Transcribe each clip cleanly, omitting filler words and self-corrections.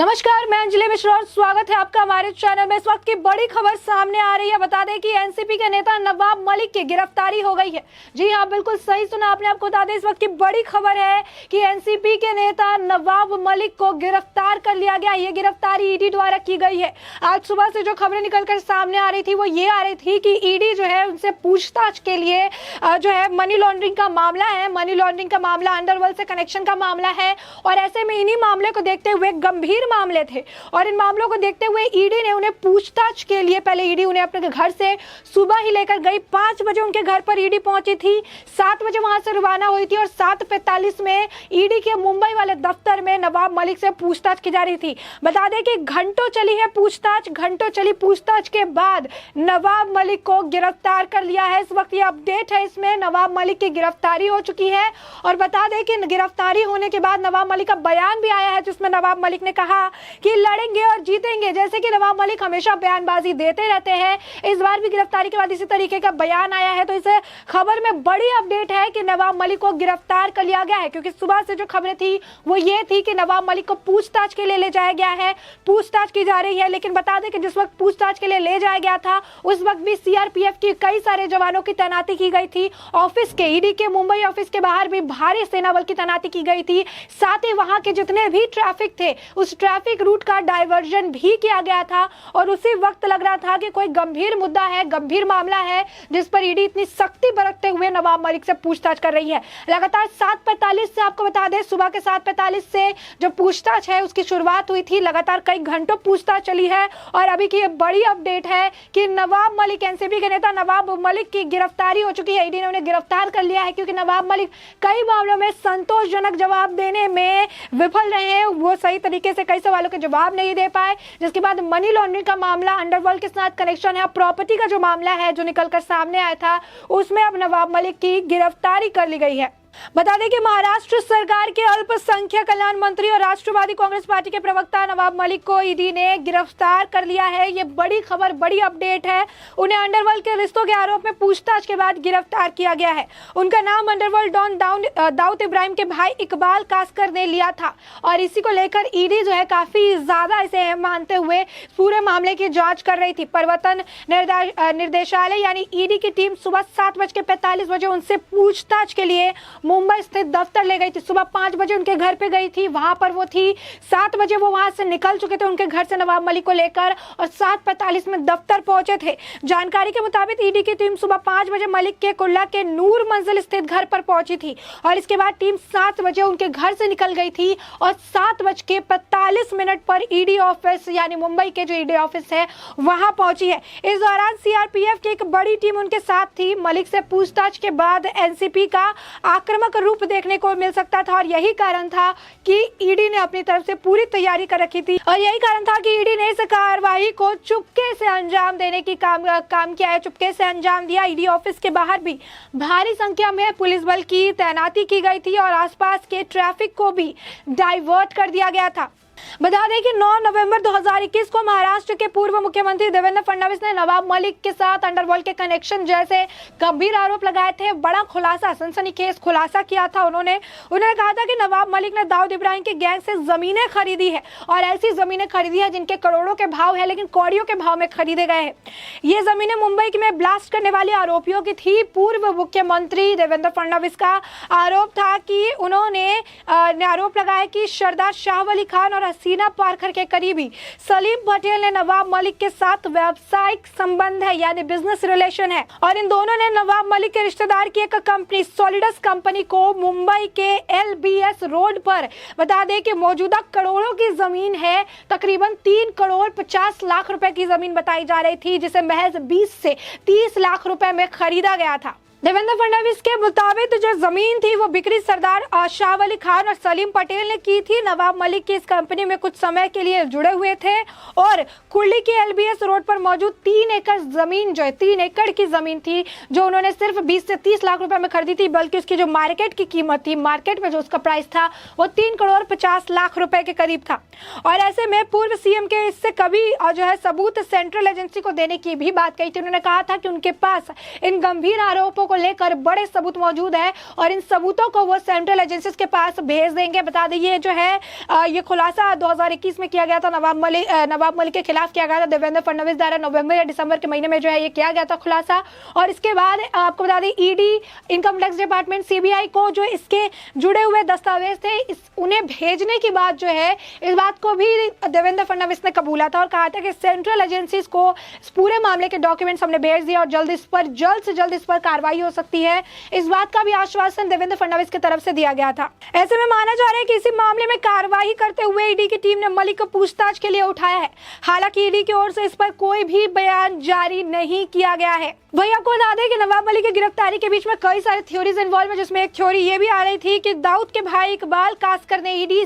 नमस्कार, मैं अंजलि मिश्रा और स्वागत है आपका हमारे चैनल में। इस वक्त की बड़ी खबर सामने आ रही है। बता दें कि एनसीपी के नेता नवाब मलिक की गिरफ्तारी हो गई है। जी हाँ, बिल्कुल सही सुना आपने। आपको बता दें, इस वक्त की बड़ी खबर है कि एनसीपी के नेता नवाब मलिक को गिरफ्तार कर लिया गया। ये गिरफ्तारी ईडी द्वारा की गई है। आज सुबह से जो खबरें निकलकर सामने आ रही थी वो ये आ रही थी कि ईडी जो है उनसे पूछताछ के लिए जो है मनी लॉन्ड्रिंग का मामला है, मनी लॉन्ड्रिंग का मामला, अंडरवर्ल्ड से कनेक्शन का मामला है। और ऐसे में इन्हीं मामले को देखते हुए गंभीर मामले थे और इन मामलों को देखते हुए ईडी ने उन्हें पूछताछ के लिए, पहले ईडी उन्हें अपने घर से सुबह ही लेकर गई। 5 बजे उनके घर पर ईडी पहुंची थी, 7 बजे वहां से रवाना हुई थी और 7:45 में ईडी के मुंबई वाले दफ्तर में नवाब मलिक से पूछताछ की जा रही थी। बता दें कि घंटों चली है पूछताछ। घंटों चली पूछताछ के बाद नवाब मलिक को गिरफ्तार कर लिया है। इस वक्त ये अपडेट है, इसमें नवाब मलिक की गिरफ्तारी हो चुकी है। और बता दें कि गिरफ्तारी होने के बाद नवाब मलिक का बयान भी आया है, जिसमें नवाब मलिक ने कहा कि लड़ेंगे और जीतेंगे। जैसे कि नवाब मलिक हमेशा बयानबाजी देते रहते हैं, इस बार भी गिरफ्तारी के बाद इसी तरीके का बयान आया है। तो इस खबर में बड़ी अपडेट है कि नवाब मलिक को गिरफ्तार कर लिया गया है, क्योंकि सुबह से जो खबरें थी वो ये थी कि नवाब मलिक को पूछताछ के लिए ले जाया गया है, पूछताछ की जा रही है। लेकिन बता दें कि जिस वक्त पूछताछ के लिए ले जाया गया था उस वक्त भी सीआरपीएफ की कई सारे जवानों की तैनाती की गई थी। ऑफिस के, ईडी के मुंबई ऑफिस के बाहर भी भारी सेना बल की तैनाती की गई थी। साथ ही वहां के जितने भी ट्रैफिक थे उस ट्रैफिक रूट का डाइवर्जन भी किया गया था। और उसी वक्त लग रहा था कि कोई गंभीर मुद्दा है, गंभीर मामला है, जिस पर ईडी इतनी सख्ती बरतते हुए नवाब मलिक से पूछताछ कर रही है। लगातार 7:45 से, आपको बता दें, सुबह के 7:45 से जो पूछताछ है उसकी शुरुआत हुई थी। लगातार कई घंटों पूछताछ चली है और अभी की बड़ी अपडेट है कि नवाब मलिक, एनसीपी के नेता नवाब मलिक की गिरफ्तारी हो चुकी है। ईडी ने उन्हें गिरफ्तार कर लिया है, क्योंकि नवाब मलिक कई मामलों में संतोषजनक जवाब देने में विफल रहे हैं। वो सही तरीके से कई सवालों के जवाब नहीं दे पाए, जिसके बाद मनी लॉन्ड्रिंग का मामला, अंडरवर्ल्ड के साथ कनेक्शन है, प्रॉपर्टी का जो मामला है जो निकलकर सामने आया था, उसमें अब नवाब मलिक की गिरफ्तारी कर ली गई है। बता दें कि महाराष्ट्र सरकार के अल्पसंख्यक कल्याण मंत्री और राष्ट्रवादी कांग्रेस पार्टी के प्रवक्ता नवाब मलिक को ईडी ने गिरफ्तार कर लिया है। ये बड़ी खबर, बड़ी अपडेट है। उन्हें अंडरवर्ल्ड के रिश्तों के आरोप में पूछताछ के बाद गिरफ्तार किया गया है। उनका नाम अंडरवर्ल्ड डॉन दाऊद इब्राहिम के भाई इकबाल कासकर ने लिया था और इसी को लेकर ईडी जो है काफी ज्यादा इसे अहम मानते हुए पूरे मामले की जांच कर रही थी। प्रवर्तन निर्देशालय यानी ईडी की टीम सुबह 7:45 उनसे पूछताछ के लिए मुंबई स्थित दफ्तर ले गई थी। सुबह 5 बजे उनके घर पे गई थी, वहां पर वो थी। 7 बजे वो वहां से निकल चुके थे उनके घर से नवाब मलिक को लेकर और 7:45 में दफ्तर पहुंचे थे। जानकारी के मुताबिक ईडी की टीम सुबह 5 बजे मलिक के कुल्ला के नूर मंजिल स्थित घर पर पहुंची थी और इसके बाद टीम 7 बजे उनके घर से निकल गई थी और 7:45 पर ईडी ऑफिस, यानी मुंबई के जो ईडी ऑफिस है, वहां पहुंची है। इस दौरान सीआरपीएफ की एक बड़ी टीम उनके साथ थी। मलिक से पूछताछ के बाद एनसीपी का आक्रामक रूप देखने को मिल सकता था और यही कारण था कि ईडी ने अपनी तरफ से पूरी तैयारी कर रखी थी और यही कारण था कि ईडी ने इस कार्रवाई को चुपके से अंजाम देने की काम किया है, चुपके से अंजाम दिया। ईडी ऑफिस के बाहर भी भारी संख्या में पुलिस बल की तैनाती की गई थी और आसपास के ट्रैफिक को भी डाइवर्ट कर दिया गया था। बता दें कि 9 नवंबर 2021 को महाराष्ट्र के पूर्व मुख्यमंत्री देवेंद्र फडणवीस ने नवाब मलिक के साथ अंडरवर्ल्ड के कनेक्शन जैसे गंभीर आरोप लगाए थे। बड़ा खुलासा, सनसनीखेज खुलासा किया था उन्होंने कहा था कि नवाब मलिक ने दाऊद इब्राहिम के गैंग से जमीनें खरीदी है और ऐसी जमीनें खरीदी है जिनके करोड़ों के भाव है, लेकिन कौड़ियों के भाव में खरीदे गए हैं। ये जमीनें मुंबई में ब्लास्ट करने वाले आरोपियों की थी। पूर्व मुख्यमंत्री देवेंद्र फडणवीस का आरोप था कि उन्होंने आरोप लगाया कि सरदार शाह वली खान और हसीना पारकर के करीबी सलीम पटेल ने नवाब मलिक के साथ व्यावसायिक संबंध है, यानी बिजनेस रिलेशन है और इन दोनों ने नवाब मलिक के रिश्तेदार की एक कंपनी सॉलिडस कंपनी को मुंबई के एलबीएस रोड पर, बता दें कि मौजूदा करोड़ों की जमीन है, तकरीबन 3 करोड़ 50 लाख रुपए की जमीन बताई जा रही थी, जिसे महज 20 से 30 लाख रुपए में खरीदा गया था। देवेंद्र फडणवीस के मुताबिक जो जमीन थी वो बिक्री सरदार शाह वली खान और सलीम पटेल ने की थी। नवाब मलिक की इस कंपनी में कुछ समय के लिए जुड़े हुए थे और कुर्ली के एलबीएस रोड पर मौजूद 3 एकड़ जमीन, जो है 3 एकड़ की जमीन थी, जो उन्होंने सिर्फ 20 से 30 लाख रुपए में खरीदी थी, बल्कि उसकी जो मार्केट की कीमत थी, मार्केट में जो उसका प्राइस था वो 3 करोड़ 50 लाख रुपए के करीब था। और ऐसे में पूर्व सीएम के इससे कभी जो है सबूत सेंट्रल एजेंसी को देने की भी बात कही थी। उन्होंने कहा था कि उनके पास इन गंभीर आरोपों को लेकर बड़े सबूत मौजूद है और इन सबूतों को वो सेंट्रल एजेंसीज के पास भेज देंगे। बता दें ये जो है ये खुलासा 2021 में किया गया था, नवाब मलिक के खिलाफ किया गया था देवेंद्र फडणवीस द्वारा। नवंबर या दिसंबर के महीने में जो है ये किया गया था खुलासा। और इसके बाद आपको बता दें ED, income tax department, CBI को जो इसके जुड़े हुए दस्तावेज थे उन्हें भेजने की बात जो है इस बात को भी देवेंद्र फडणवीस ने कबूला था और कहा था कि सेंट्रल एजेंसीज को इस पूरे मामले के डॉक्यूमेंट्स हमने भेज दिए और जल्द से जल्द इस पर कार्रवाई हो सकती है। इस बात का भी आश्वासन देवेंद्र फडणवीस की तरफ से दिया गया था। ऐसे में माना जा रहा है कि इसी मामले में कार्रवाई करते हुए ईडी की टीम ने मलिक को पूछताछ के लिए उठाया है। हालांकि ईडी की ओर से इस पर कोई भी बयान जारी नहीं किया गया है। वही आपको बता दें कि नवाब मलिक की गिरफ्तारी के बीच में कई सारी थ्योरीज इन्वॉल्व है, जिसमें एक थ्योरी ये भी आ रही थी कि दाऊद के भाई इकबाल कासकर ने ईडी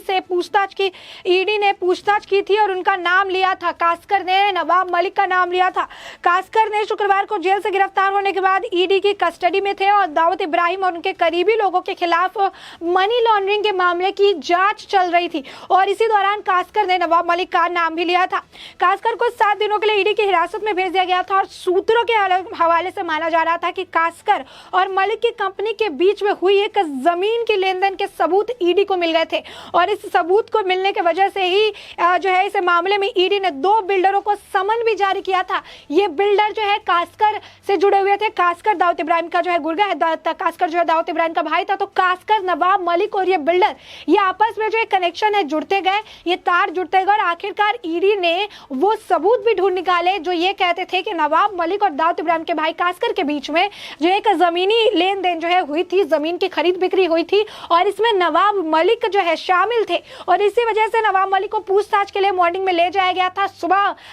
ने पूछताछ की थी और उनका नाम लिया था। कासकर ने नवाब मलिक का नाम लिया था। कासकर ने शुक्रवार को जेल से गिरफ्तार होने के बाद ईडी की कस्टडी में थे और दाऊद इब्राहिम और उनके करीबी लोगों के खिलाफ मनी लॉन्ड्रिंग के मामले की जांच चल रही थी और इसी दौरान कासकर ने नवाब मलिक का नाम भी लिया था। कासकर को 7 दिनों के लिए ईडी की हिरासत में भेज दिया गया था और सूत्रों के हवाले से माना जा रहा था कि कासकर और मलिक की कंपनी के बीच में हुई एक जमीन की लेनदेन के सबूत ईडी को मिल गए थे और इस सबूत को मिलने की वजह से ही जो है इस मामले में ईडी ने 2 बिल्डरों को समन भी जारी किया था। ये बिल्डर जो है कासकर से जुड़े हुए थे। कासकर दाऊद इब्राहिम का जो है गुर्गा है, कासकर जो है दाऊद इब्राहिम का भाई था। तो कासकर, नवाब मलिक और ये बिल्डर ये आपस में जो है कनेक्शन है जुड़ते गए, ये तार जुड़ते गए और आखिरकार ईडी ने वो सबूत भी ढूंढ निकाले जो ये कहते थे कि नवाब मलिक और दाऊद इब्राहिम के भाई कासकर के बीच में जो एक जमीनी लेन देन जो है हुई थी, जमीन की खरीद बिक्री हुई थी और इसमें नवाब मलिक जो है शामिल थे और इसी वजह से नवाब मलिक को पूछताछ के लिए मॉर्निंग में ले जाया गया था।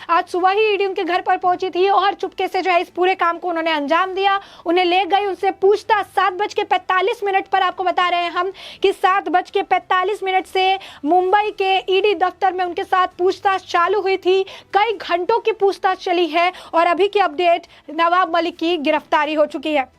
आज सुबह ही ईडी उनके घर पर पहुंची थी और चुपके से जो है इस पूरे काम को उन्होंने अंजाम दिया। उन्हें ले गई, उनसे पूछताछ 7:45 पर आपको बता रहे हैं हम कि 7:45 से मुंबई के ईडी दफ्तर में उनके साथ पूछताछ चालू हुई थी। कई घंटों की पूछताछ चली है और अभी की अपडेट नवाब मलिक की गिरफ्तारी हो चुकी है।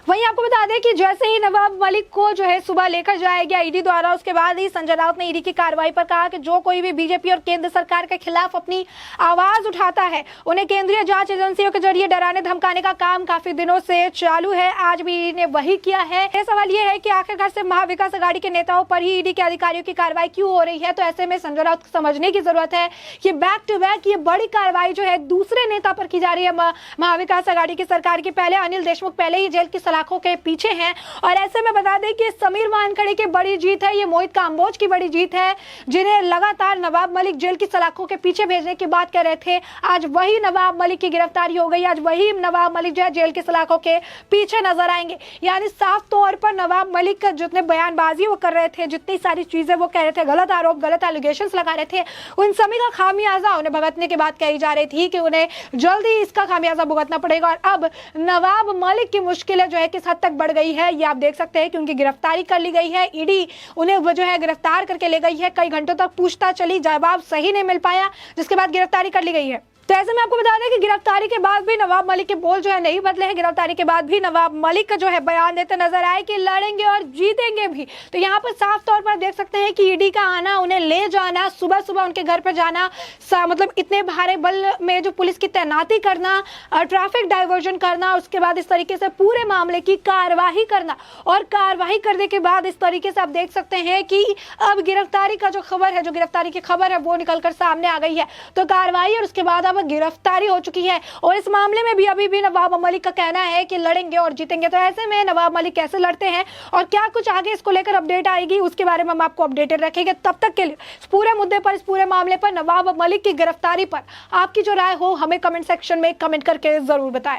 वहीं आपको बता दें कि जैसे ही नवाब मलिक को जो है सुबह लेकर जाया गया ईडी द्वारा, उसके बाद ही संजय राउत ने ईडी की कार्रवाई पर कहा कि जो कोई भी बीजेपी और केंद्र सरकार के खिलाफ अपनी आवाज उठाता है उन्हें केंद्रीय जांच एजेंसियों के जरिए डराने धमकाने का काम काफी दिनों से चालू है। आज भी ईडी ने वही किया है। यह सवाल यह है कि आखिरकार से महाविकास अघाड़ी के नेताओं पर ही ईडी के अधिकारियों की कार्रवाई क्यों हो रही है। तो ऐसे में संजय राउत को समझने की जरूरत है कि बैक टू बैक ये बड़ी कार्रवाई जो है दूसरे नेता पर की जा रही है महाविकास अघाड़ी की सरकार की। पहले अनिल देशमुख पहले ही जेल की सलाखों के पीछे हैं और ऐसे में बता दें कि समीर वानखड़े की बड़ी जीत है, ये मोहित कांबोज की बड़ी जीत है, जिन्हें लगातार नवाब मलिक जेल की सलाखों के पीछे भेजने की बात कर रहे थे। आज वही नवाब मलिक की गिरफ्तारी हो गई। आज वही नवाब मलिक जो है जेल की सलाखों के पीछे नजर आएंगे। यानी साफ तौर पर नवाब मलिक का जितने बयानबाजी वो कर रहे थे, जितनी सारी चीजें वो कह रहे थे, गलत आरोप, गलत एलिगेशंस लगा रहे थे, उन सभी का खामियाजा उन्हें भुगतने की बात कही जा रही थी कि उन्हें जल्दी इसका खामियाजा भुगतना पड़ेगा। और अब नवाब मलिक की मुश्किलें जो है किस हद तक बढ़ गई है ये आप देख सकते हैं कि उनकी गिरफ्तारी कर ली गई है। ईडी उन्हें वो जो है गिरफ्तार करके ले गई है। कई घंटों तक पूछताछ चली, जवाब सही नहीं मिल पाया, जिसके बाद गिरफ्तारी कर ली गई है। तो ऐसे में आपको बता दें कि गिरफ्तारी के बाद भी नवाब मलिक के बोल जो है नहीं बदले हैं। गिरफ्तारी के बाद भी नवाब मलिक का जो है बयान देते नजर आए कि लड़ेंगे और जीतेंगे भी। तो यहाँ पर साफ तौर पर देख सकते हैं कि ईडी का आना, उन्हें ले जाना, सुबह सुबह उनके घर पर जाना, मतलब इतने भारे बल में जो पुलिस की तैनाती करना, ट्रैफिक डाइवर्जन करना, उसके बाद इस तरीके से पूरे मामले की कार्यवाही करना और कार्यवाही करने के बाद इस तरीके से आप देख सकते हैं कि अब गिरफ्तारी का जो खबर है, जो गिरफ्तारी की खबर है वो निकलकर सामने आ गई है। तो कार्रवाई और उसके बाद गिरफ्तारी हो चुकी है और इस मामले में भी अभी भी नवाब मलिक का कहना है कि लड़ेंगे और जीतेंगे। तो ऐसे में नवाब मलिक कैसे लड़ते हैं और क्या कुछ आगे इसको लेकर अपडेट आएगी उसके बारे में हम आपको अपडेटेड रखेंगे। तब तक के लिए इस पूरे मुद्दे पर, इस पूरे मामले पर, नवाब मलिक की गिरफ्तारी पर आपकी जो राय हो हमें कमेंट सेक्शन में कमेंट करके जरूर बताएं।